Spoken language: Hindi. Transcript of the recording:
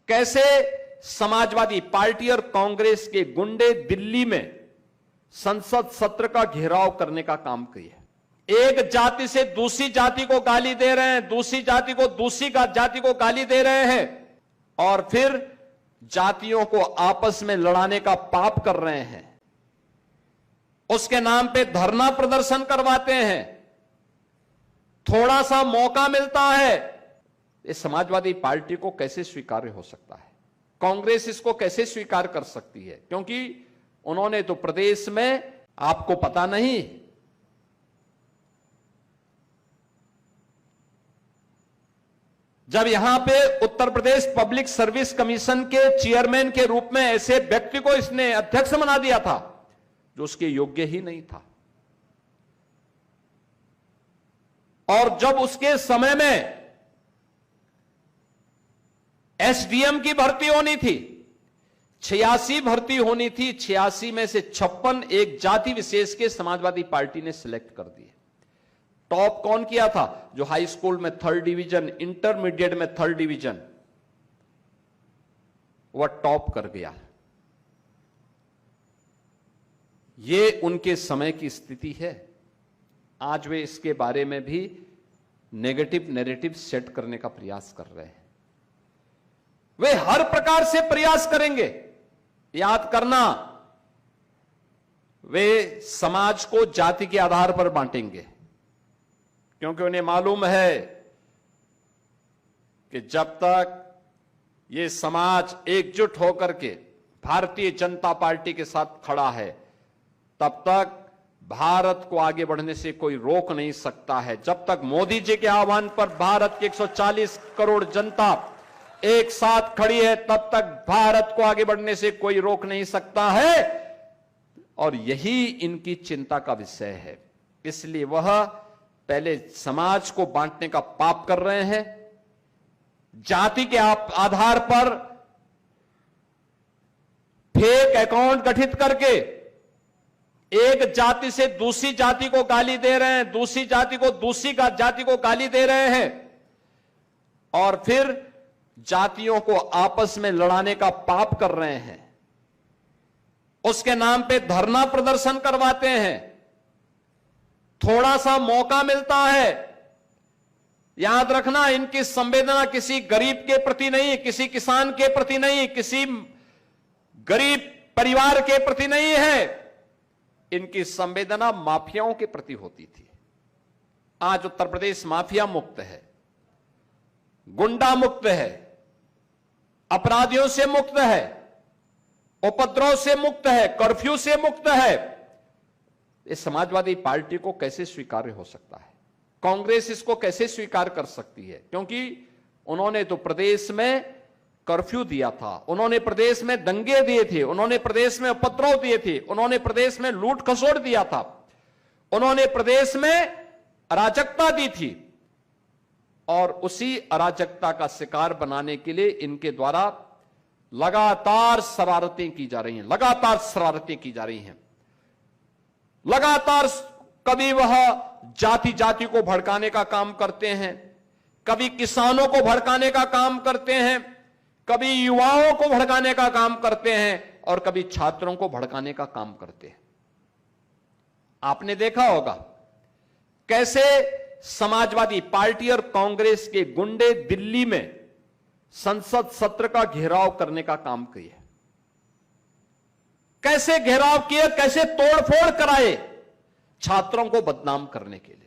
कैसे समाजवादी पार्टी और कांग्रेस के गुंडे दिल्ली में संसद सत्र का घेराव करने का काम किया। एक जाति से दूसरी जाति को गाली दे रहे हैं, दूसरी जाति को दूसरी जाति को गाली दे रहे हैं और फिर जातियों को आपस में लड़ाने का पाप कर रहे हैं। उसके नाम पे धरना प्रदर्शन करवाते हैं। थोड़ा सा मौका मिलता है, इस समाजवादी पार्टी को कैसे स्वीकार्य हो सकता है? कांग्रेस इसको कैसे स्वीकार कर सकती है? क्योंकि उन्होंने तो प्रदेश में, आपको पता नहीं, जब यहां पे Uttar Pradesh public service commission के चेयरमैन के रूप में ऐसे व्यक्ति को इसने अध्यक्ष बना दिया था जो उसके योग्य ही नहीं था। और जब उसके समय में एसडीएम की भर्ती होनी थी, 86 भर्ती होनी थी, 86 में से 56 एक जाति विशेष के समाजवादी पार्टी ने सिलेक्ट कर दिए। टॉप कौन किया था? जो हाई स्कूल में 3rd डिवीजन, इंटरमीडिएट में 3rd डिवीजन, वह टॉप कर गया। यह उनके समय की स्थिति है। आज वे इसके बारे में भी नेगेटिव नैरेटिव सेट करने का प्रयास कर रहे हैं। वे हर प्रकार से प्रयास करेंगे। याद करना, वे समाज को जाति के आधार पर बांटेंगे, क्योंकि उन्हें मालूम है कि जब तक ये समाज एकजुट होकर के भारतीय जनता पार्टी के साथ खड़ा है, तब तक भारत को आगे बढ़ने से कोई रोक नहीं सकता है। जब तक मोदी जी के आह्वान पर भारत की 140 करोड़ जनता एक साथ खड़ी है, तब तक भारत को आगे बढ़ने से कोई रोक नहीं सकता है। और यही इनकी चिंता का विषय है। इसलिए वह पहले समाज को बांटने का पाप कर रहे हैं, जाति के आधार पर फेक अकाउंट गठित करके एक जाति से दूसरी जाति को गाली दे रहे हैं, दूसरी जाति को दूसरी जाति को गाली दे रहे हैं और फिर जातियों को आपस में लड़ाने का पाप कर रहे हैं। उसके नाम पे धरना प्रदर्शन करवाते हैं। थोड़ा सा मौका मिलता है। याद रखना, इनकी संवेदना किसी गरीब के प्रति नहीं, किसी किसान के प्रति नहीं, किसी गरीब परिवार के प्रति नहीं है। इनकी संवेदना माफियाओं के प्रति होती थी। आज उत्तर प्रदेश माफिया मुक्त है, गुंडा मुक्त है, अपराधियों से मुक्त है, उपद्रव से मुक्त है, कर्फ्यू से मुक्त है। इस समाजवादी पार्टी को कैसे स्वीकार्य हो सकता है? कांग्रेस इसको कैसे स्वीकार कर सकती है? क्योंकि उन्होंने तो प्रदेश में कर्फ्यू दिया था, उन्होंने प्रदेश में दंगे दिए थे, उन्होंने प्रदेश में उपद्रव दिए थे, उन्होंने प्रदेश में लूट खसोट दिया था, उन्होंने प्रदेश में अराजकता दी थी। और उसी अराजकता का शिकार बनाने के लिए इनके द्वारा लगातार शरारतें की जा रही हैं, लगातार शरारतें की जा रही हैं। लगातार कभी वह जाति जाति को भड़काने का काम करते हैं, कभी किसानों को भड़काने का काम करते हैं, कभी युवाओं को भड़काने का काम करते हैं और कभी छात्रों को भड़काने का काम करते हैं। आपने देखा होगा कैसे समाजवादी पार्टी और कांग्रेस के गुंडे दिल्ली में संसद सत्र का घेराव करने का काम किया। कैसे घेराव किए, कैसे तोड़फोड़ कराए, छात्रों को बदनाम करने के लिए।